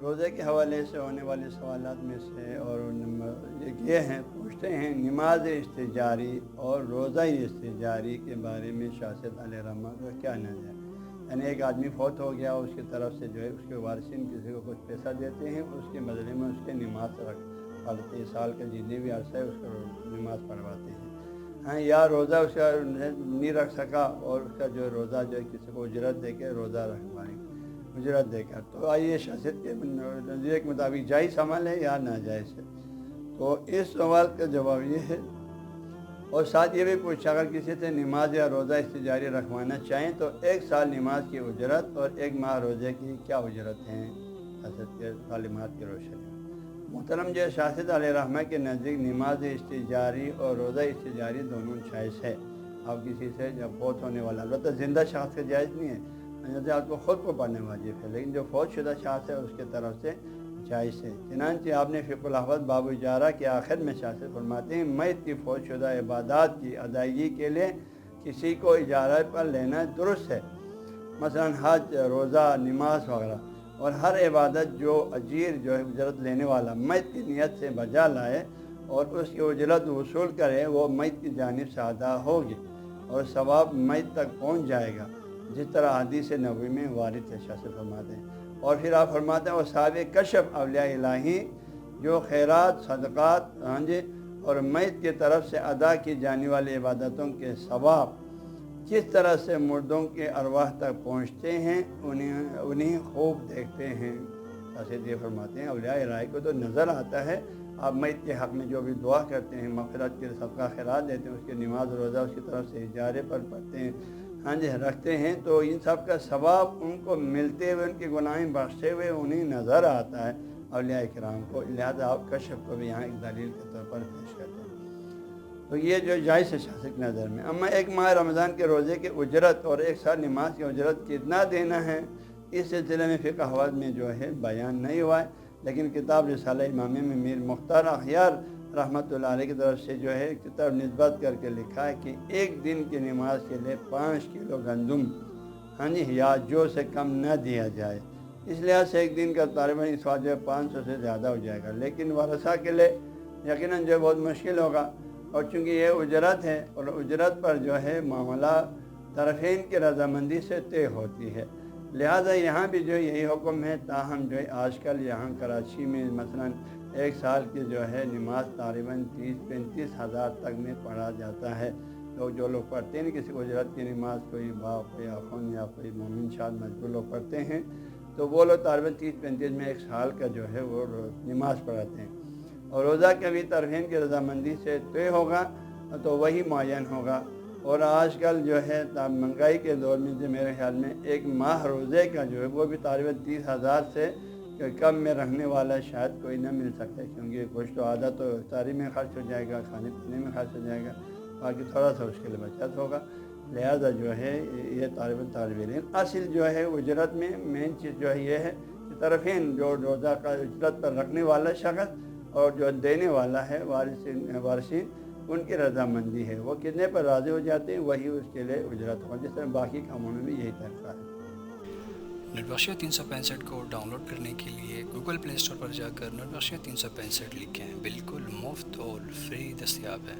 روزے کے حوالے سے ہونے والے سوالات میں سے اور یہ ہیں، پوچھتے ہیں نماز استجاری اور روزہ استجاری کے بارے میں شاہ صاحب علیہ رحمہ کا کیا نظر ہے؟ یعنی ایک آدمی فوت ہو گیا، اس کی طرف سے جو ہے اس کے وارثین کسی کو کچھ پیسہ دیتے ہیں، اس کے بدلے میں اس کے نماز پڑھتے ہیں، سال کا جتنی بھی عرصہ ہے اس کو نماز پڑھواتے ہیں، ہاں، یا روزہ اس کا نہیں رکھ سکا اور اس کا جو روزہ جو ہے کسی کو اجرت دے کے روزہ رکھوانے اجرت دے کر، تو آئیے شاست کے نظریے کے مطابق جائز عمل ہے یا ناجائز ہے؟ تو اس سوال کا جواب یہ ہے، اور ساتھ یہ بھی پوچھا اگر کسی سے نماز یا روزہ استجاری رکھوانا چاہیں تو 1 سال نماز کی اجرت اور 1 ماہ روزے کی کیا اجرت ہیں؟ حضرت کے تعلیمات کی روشنی میں محترم جو شاہد علیہ رحمہ کے نزدیک نماز استجاری اور روزہ استجاری دونوں جائز ہے۔ آپ کسی سے جب فوت ہونے والا، البتہ زندہ شخص کا جائز نہیں ہے، جیسے آپ کو خود کو پڑھنے واجب ہے، لیکن جو فوت شدہ شخص ہے اس کے طرف سے جائز ہے۔ چنانچہ آپ نے فقہ الاحوال باب اجارہ کے آخر میں شاہ فرماتے ہیں میت کی فوت شدہ عبادات کی ادائیگی کے لیے کسی کو اجارہ پر لینا درست ہے، مثلا حج، روزہ، نماز وغیرہ، اور ہر عبادت جو اجیر جو ہے اجرت لینے والا میت کی نیت سے بجا لائے اور اس کی اجرت وصول کرے وہ میت کی جانب سے ادا ہوگی اور ثواب میت تک پہنچ جائے گا، جس طرح حدیث نبوی میں وارد ہے۔ شاہ فرماتے ہیں اور پھر آپ فرماتے ہیں وہ صاحب کشف اولیاء الہی جو خیرات، صدقات، ہاں جی، اور میت کی طرف سے ادا کی جانے والی عبادتوں کے ثواب کس طرح سے مردوں کے ارواح تک پہنچتے ہیں انہیں خوب دیکھتے ہیں۔ ایسے یہ فرماتے ہیں اولیاء الہی کو تو نظر آتا ہے، آپ میت کے حق میں جو بھی دعا کرتے ہیں، مغفرت کے صدقہ خیرات دیتے ہیں، اس کی نماز روزہ اس کی طرف سے اجارے پر پڑھتے ہیں، ہاں جی، رکھتے ہیں، تو ان سب کا ثواب ان کو ملتے ہوئے، ان کی گناہیں بخشتے ہوئے انہیں نظر آتا ہے اولیاء کرام کو، لہذا آپ کشف کو بھی یہاں ایک دلیل کے طور پر پیش کرتے ہیں۔ تو یہ جو جائز ہے شاہ کی نظر میں۔ اما 1 ماہ رمضان کے روزے کی اجرت اور 1 سال نماز کی اجرت کتنا دینا ہے، اس سلسلے میں فقہ احوال میں جو ہے بیان نہیں ہوا ہے، لیکن کتاب رسالہ امامیہ میں میر مختار اخیار رحمۃ اللہ علیہ کی طرف سے جو ہے کتاب نسبت کر کے لکھا ہے کہ 1 دن کی نماز کے لیے 5 کلو گندم، ہاں جی، یا جو سے کم نہ دیا جائے، اس لحاظ سے 1 دن کا طالباً اس وقت جو ہے 500 سے زیادہ ہو جائے گا، لیکن ورثہ کے لیے یقیناً جو بہت مشکل ہوگا، اور چونکہ یہ اجرت ہے اور اجرت پر جو ہے معاملہ طرفین کی رضامندی سے طے ہوتی ہے، لہذا یہاں بھی جو یہی حکم ہے۔ تاہم جو ہے آج کل یہاں کراچی میں مثلا 1 سال کی جو ہے نماز تقریباً 30-35 ہزار تک میں پڑھا جاتا ہے۔ لوگ جو لوگ پڑھتے ہیں کسی کو اجرت کی نماز، کوئی باپ یا خون یا کوئی مومن شاد مجبور لوگ پڑھتے ہیں، تو وہ لوگ تقریباً 30-35 میں 1 سال کا جو ہے وہ نماز پڑھاتے ہیں، اور روزہ کے بھی طرفین کی رضامندی سے طے ہوگا تو وہی معین ہوگا۔ اور آج کل جو ہے مہنگائی کے دور میں جو میرے خیال میں 1 ماہ روزے کا جو ہے وہ بھی تقریباً 30,000 سے کم میں رہنے والا شاید کوئی نہ مل سکتا ہے، کیونکہ کچھ تو آدھا تو افطاری میں خرچ ہو جائے گا، کھانے پینے میں خرچ ہو جائے گا، باقی تھوڑا سا اس کے لیے بچت ہوگا، لہذا جو ہے یہ طالب علم اصل جو ہے اجرت میں مین چیز جو ہے یہ ہے کہ طرفین جو روزہ کا اجرت پر رکھنے والا شخص اور جو دینے والا ہے وارثین ان کی رضامندی ہے، وہ کتنے پر راضی ہو جاتے ہیں وہی اس کے لیے اجرت ہو، جس طرح باقی کاموں میں بھی یہی طریقہ ہے۔ نیٹ بخشیہ 365 کو ڈاؤن لوڈ کرنے کے لیے گوگل پلے اسٹور پر جا کر نیٹ بخشیہ 365 لکھیں، بالکل مفت اور فری دستیاب ہے۔